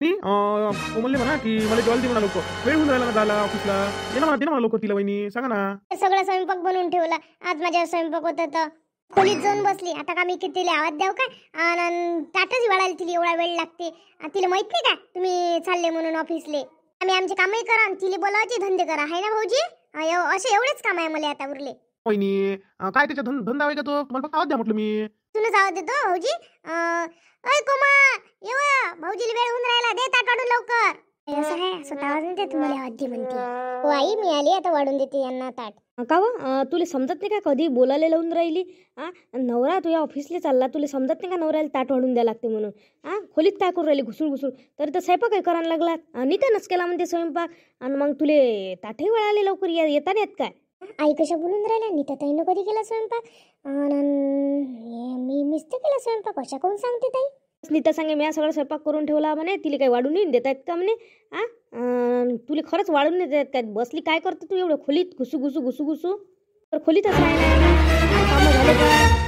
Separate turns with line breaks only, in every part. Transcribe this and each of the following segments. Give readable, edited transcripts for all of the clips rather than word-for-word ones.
मी कोमलने म्हणा की मला जेवायला दे म्हणा लोक वेळ होऊन राहिला ना जायला ऑफिसला. दे ना म्हणा लोक तिला वहिनी सांगा ना.
सगळा स्वयंपाक बनवून ठेवला. आज माझ्या स्वयंपाक होता तर खोलीत जाऊन बसली. आता का मी किती आवाज द्याव काय आणि ताटच वाढायला तिला एवढा वेळ लागते. तिला माहित नाही का तुम्ही चालले म्हणून ऑफिसले. आम्ही आमचे कामही करा आणि तिला बोलावायचे धंदे करा आहे ना भाऊजी. असे एवढेच काम आहे मला आता उरले.
वहिनी काय त्याच्या धंदा आहे का तो? तुम्हाला फक्त आवाज द्या म्हटलं मी.
तुम्ही आवाज देतो भाऊजी. अय कोमा येवा भाऊजीला वेळ होऊन राहिला. दे ताट वाढून लवकर. असं काय स्वतः आवाज नाही देत मला आवाज दे म्हणते. हो आई मी आली आता वाढून देते यांना ताट.
का व तुला समजत नाही का कधी बोलायला लावून राहिली. नवरा तुझ्या ऑफिसला चालला, तुला समजत नाही का नवऱ्याला ताट वाढून द्यायला लागते म्हणून. खोलीत काय करून राहिली घुसूळ घुसूळ. तरी तर स्वयंपाक काय करायला लागला. नितानच केला म्हणते स्वयंपाक आणि मग तुले ताटही वळाले लवकर येता नाही येत काय.
आई कशा बोलून राहिल्या. नीता ताईनं कधी केला स्वयंपाक. मीच तर केला स्वयंपाक. अशा कोण सांगते ताई.
नीता सांगे मी सगळं स्वयंपाक करून ठेवला म्हणे. तिला काही वाढून नाही देत आहेत का म्हणे. तुला खरंच वाढून नाही देत काय. बसली काय करते तू एवढं खोलीत घुसू घुसू घुसू घुसू. तर खोलीतच राहिला कामं झाले का.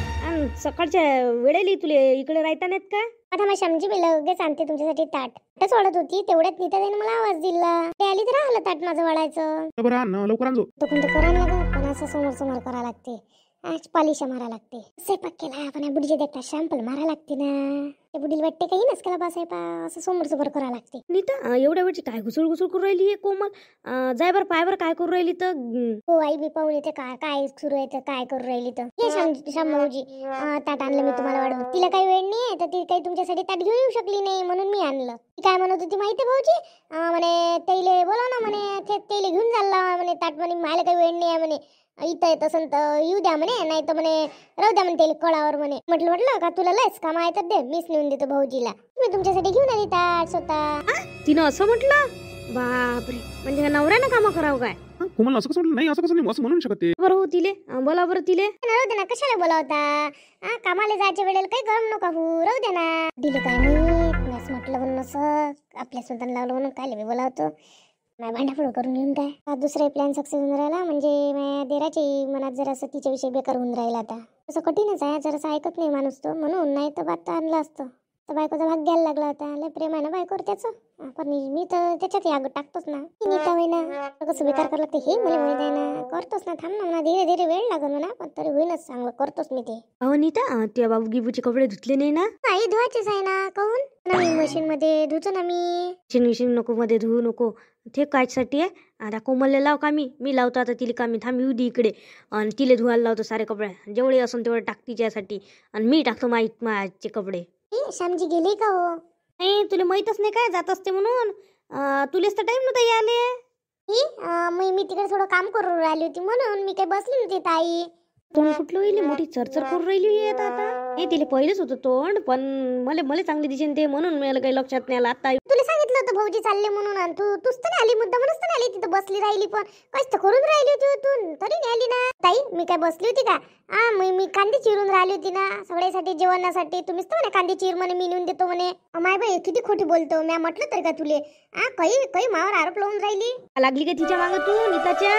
सकाळच्या वेळेला तुला इकडे राहता नाहीत का.
आता मग श्यामजी मी लगेच आणते तुमच्यासाठी ताटच वाढत होती. तेवढ्यात नीता ताईनं मला आवाज दिला. ते आली तर राहिलं ताट माझं वाढायचं.
बरं आण लवकर आणजो.
तो कोणतं करा ना गं. पण असं समोर समोर करा लागते. पालिशा मारा लागते. स्वयंपाक केला पण बुडीचे देखता शॅम्पल मारा लागते ना. ते बुडीला वाटते काही नस केला बा स्वयंपाक. असं समोर समोर करा लागते.
नीता एवढ्या वेळची काय घुसूळ घुसूळ करून राहिली कोमल. जाय बरं पाय बरं काय करून राहिली तर.
हो आई बी पाहून येते काय सुरू आहे तर काय करून राहिली तर. हे शामभाऊजी ताट आणलं मी तुम्हाला वाढवून. तिला काही वेळ नाही तर ती काही तुमच्यासाठी ताट घेऊन येऊ शकली नाही म्हणून मी आणलं. ती काय म्हणत होती माहिती भाऊजी. म्हणे त्याला बोला ना म्हणे त्याला घेऊन चालला म्हणे ताट म्हणे. मला काही वेळ नाही आहे म्हणे. इथं येत असन तर येऊ द्या म्हणे. नाही तर म्हणे राहू द्या म्हणे त्याला कळावर म्हणे. म्हटलं का तुला लयच काम आहे तर दे मीच नेऊन देतो भाऊजीला. मी तुमच्यासाठी घेऊन आली ताट स्वतः.
तिनं असं म्हटलं. बापरे म्हणजे का नवऱ्यानं कामं करावं काय.
कोमल असं कसं म्हटलं. नाही असं कसं नाही असं म्हणून शकते.
बरं हो तिले बोला बरं तिले.
राहू दे ना कशाला बोलावता. कामाला जायच्या वेळेला काही गरम नका हो. राहू दे ना. दिलं काय मी म्हटलं म्हणून असं आपल्या स्वतः लावलं म्हणून काय मी बोलावतो. नाही भांडाफोड करून घेऊन काय. दुसरा प्लॅन सक्सेस होऊन राहिला. म्हणजे माझ्या देराची मनात जरासं तिच्याविषयी बेकार होऊन राहिला. आता असं कठीणच आहे. जरासं ऐकत नाही माणूस तो म्हणून. नाही तर बात आणलं असतं तर बायकोचा भाग घ्यायला लागला होता. लय प्रेम आहे ना बायकोवर त्याचं. पण मी तर त्याच्यात याग टाकतोच ना. नीता होई ना कसं बेकार करायला लागते हे मला माहित आहे ना. करतोच ना. थांब ना म्हणा धीरे धीरे वेळ लागल म्हणा पण तरी होईनच चांगलं करतोच मी ते.
अहो नीता त्या बाबू गिबूचे कपडे धुतले नाही ना.
आई धुवायचेच आहे ना. कहून नवीन मशीन मध्ये धुतो ना मी.
मशीन नको मध्ये धुवू नको. ते कायसाठी आहे. आता कोमलला लाव का मी लावतो आता तिला का मी. थांब येऊ दे इकडे आणि तिला धुवायला लावतो सारे कपडे. जेवढे असून तेवढे टाक तिच्यासाठी आणि मी टाकतो माझे कपडे.
श्यामजी गेली का हो.
नाही तुला माहीतच नाही काय जात असते म्हणून. तुलेच तर टाइम नव्हता याले.
मी तिकडे थोडं काम करून राहिली होती म्हणून मी काही बसली नव्हती ताई.
तोंड फुटलं होईल मोठी चरचर करून राहिली आता. हे तिला पहिलेच होतं तोंड पण मला चांगली दिसेन ते म्हणून मला काही लक्षात नाही आलं आता.
तुला सांगितलं होतं भाऊजी चालले म्हणून आणि तूच तर नाही आली. मुद्दा म्हणून तर आली. तिथं बसली राहिली पण काहीच तर करून राहिली होती तू तरी नाही आली ना. ताई मी काय बसली होती का. मी कांदे चिरून राहिली होती ना सगळ्यासाठी जेवणासाठी. तुम्हीच तर म्हणे कांदे चिर म्हणे मी नेऊन देतो म्हणे. माय बाई किती खोटी बोलतो. मी म्हटलं तरी का तुले काही मावर आरोप लावून राहिली.
लागली का तिच्या मागं तू नीताच्या.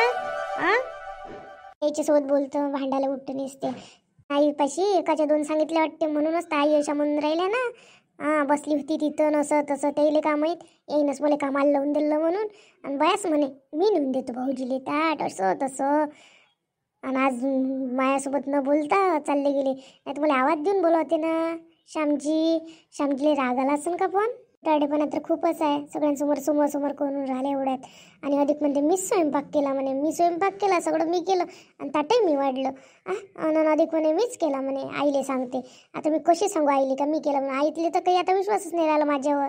याच्यासोबत बोलतो भांडायला उठते नसते. आई पाशी एकाच्या दोन सांगितले वाटते म्हणूनच ताई अशा म्हणून राहिल्या ना. बसली होती तिथं नसं तसं त्याला का माहीत. येईनच मला कामाला लावून दिलं म्हणून आणि बयास म्हणे मी नेऊन देतो भाऊजीले ताट असं तसं. आणि आज माझ्यासोबत न बोलता चालले गेले. नाही तर मला आवाज देऊन बोलवते ना. श्यामजीले राग आला असेल का पण. टाडेपणा तर खूपच आहे. सगळ्यांसमोर समोर करून राहिले एवढ्यात. आणि अधिक म्हणते मीच स्वयंपाक केला म्हणे. मी स्वयंपाक केला सगळं मी केलं आणि ताटही मी वाढलं. आणि अधिक म्हणे मीच केला म्हणे. आईले सांगते. आता मी कशी सांगू आईले का मी केलं म्हणून. आईतले तर काही आता विश्वासच नाही राहिला माझ्यावर.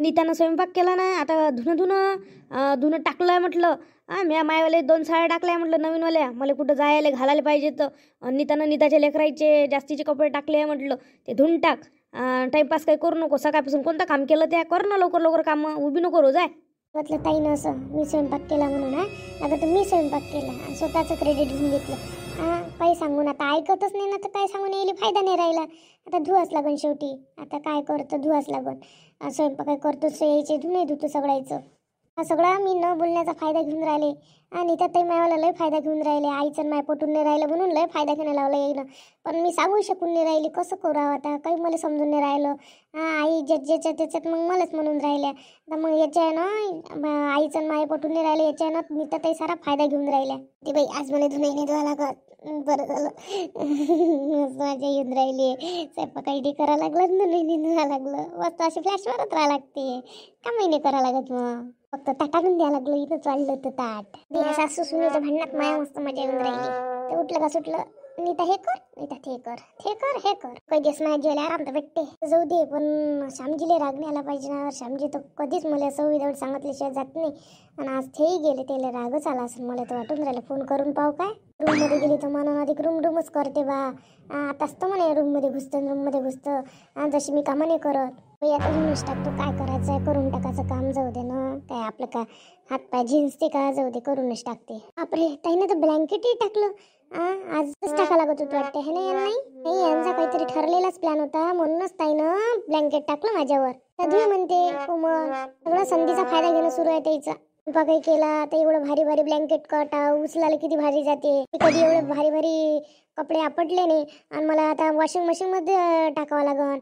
नीतानं स्वयंपाक केला नाही. आता धुणं टाकलंय म्हटलं. म्या मायवाले 2 साड्या टाकल्या म्हटलं नवीनवाल्या. मला कुठं जायला घालायला पाहिजे तर नीताच्या लेकरायचे जास्तीचे कपडे टाकले म्हटलं ते धुवून टाक. टाइमपास काही करू नको. सकाळपासून कोणतं काम केलं त्या कर ना लवकर कामं. उभी नको रोज आहे.
म्हटलं ताई नसं मी स्वयंपाक केला म्हणून. आता तर मी स्वयंपाक केला आणि स्वतःचं क्रेडिट घेऊन घेतलं. काही सांगून आता ऐकतच नाही ना तर काय सांगून यायला फायदा नाही राहिला. आता धुवाच लागन शेवटी. आता काय करतो धुवाच लागन. स्वयंपाक काय करतोच यायचे धुणे धुतो सगळ्याचं. हा सगळा मी न बोलण्याचा फायदा घेऊन राहिले आणि त्यातही मायावाला लय फायदा घेऊन राहिले. आईचं माय पटून नाही राहिलं म्हणून लय फायदा घेणं लावला येईन. पण मी सांगू शकून नाही राहिली, कसं करावं आता, काही मला समजून नाही राहिलं. आई ज्याच्या त्याच्यात मग मलाच म्हणून राहिल्या. तर मग याच्या आहे ना आईचं माय पटून नाही राहिले, याच्या आहे ना मी त्यातही सारा फायदा घेऊन राहिल्या. ते बाई आज मला धुणे नाही धुवा लागत. बरं झालं माझ्या येऊन राहिली. स्वयंपाक काही करा लागलं, नाही धुवा लागलं. मस्त अशी फ्लॅश मारत राहा लागते. का महिने करा लागत मग फक्त ताटातून द्यायला लागलो. इथं चाललं होतं ताट. मी सासू सुनीच्या भांडणात माया मस्त मजा येऊन राहिली. ते उठलं का सुटलं, नीता हे कर, नीता ते कर, हे कर, हे कर. काही दिवस माझ्या जेवायला आराम तर भेटते. जाऊ दे, पण श्यामजीला राग नाही आला पाहिजे ना. श्यामजी तर कधीच मला असं विदाऊट सांगितल्याशिवाय जात नाही. आणि आज तेही गेले, त्याला रागच आला असं मला तर वाटून राहिलं. फोन करून पाहू काय. रूममध्ये गेली तर म्हणून अधिक रूमच करते बा. आताच तर म्हणे रूममध्ये घुसतं. जशी मी कामं नाही करत. आता घेऊनच टाकतो, काय करायचं आहे करून टाकायचं काम. जाऊ दे ना, काय आपलं का हातपाय झिंजते का, जाऊ दे करूनच टाकते. बापरे, ताईनं तर ब्लँकेटही टाकलं. आजच टाका लागत होतं वाटते हे ना. नाही यांचा काहीतरी ठरलेलाच प्लॅन होता, म्हणूनच ताईनं ब्लँकेट टाकलं माझ्यावर. तरी म्हणते कोमल सगळं संधीचा फायदा घेणं सुरू आहे त्याचा. काही केला तर एवढं भारी भारी ब्लँकेट कटा उचलायला किती भारी जाते. कधी एवढे भारी भारी कपडे आपटले नाही आणि मला आता वॉशिंग मशीन मध्ये टाकावं लागन.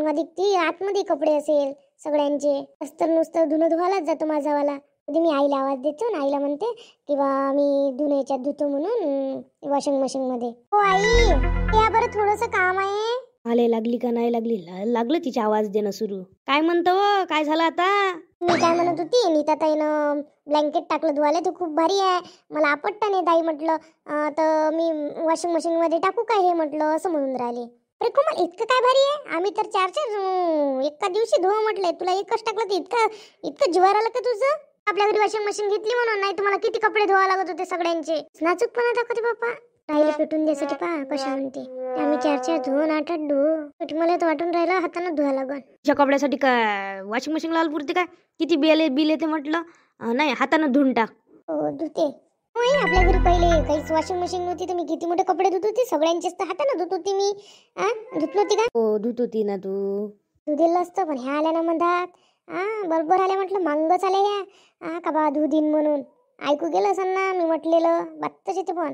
अधिक ती आतमध्ये कपडे असेल सगळ्यांचे. तर नुसतं धुणं धुवायलाच जातो माझावाला. कधी मी आईला आवाज देतो ना, आईला म्हणते की बा मी धुणं याच्यात धुतो म्हणून वॉशिंग मशीन मध्ये. हो आई, या बरं थोडंसं काम आहे.
आले लागली का नाही लागली, लागलं तिचा आवाज देणं सुरू. काय म्हणतो काय झालं आता.
मी काय म्हणत होती, नीता ताईनं ब्लँकेट टाकलं धुवायला, ते खूप भारी आहे. मला आपटता नाही ताई म्हटलं. तर मी वॉशिंग मशीन मध्ये टाकू काय हे म्हटलं, असं म्हणून राहिले. अरे कोमल इतकं काय भारी आहे. आम्ही तर चार एका दिवशी धुवा म्हटलंय. तुला एकच टाकलं तर इतकं जीवार आलं का तुझं. आपल्या घरी वॉशिंग मशीन घेतली म्हणून, नाही तुम्हाला किती कपडे धुवा लागत होते सगळ्यांचे. नाजूकपणा दाखवते बाप्पा. राहिले पेटून द्यायसाठी पहा कशा म्हणते. आम्ही चार धुवून 8 धुवू. मला तर वाटून राहिलं हातानं धुवा लागल.
तुझ्या कपड्यासाठी काय वॉशिंग मशीन लावलं पुरते काय. किती बिल येते म्हटलं. नाही हातानं धुवून टाक.
हो धुते. आपल्या घरी पहिले काहीच वॉशिंग मशीन नव्हती तर मी किती मोठे कपडे धुत होते. सगळ्यांचेच तर हातानं धुत होती मी. धुत नव्हती का.
हो धुत होती ना तू.
दिलं असतं, पण ह्या आल्या ना म्हणतात. बरोबर आल्या म्हटलं, मांगच आल्या ह्या. का बा धुदीन म्हणून ऐकू गेलं असं ना मी म्हटलेलं. बातच येते पण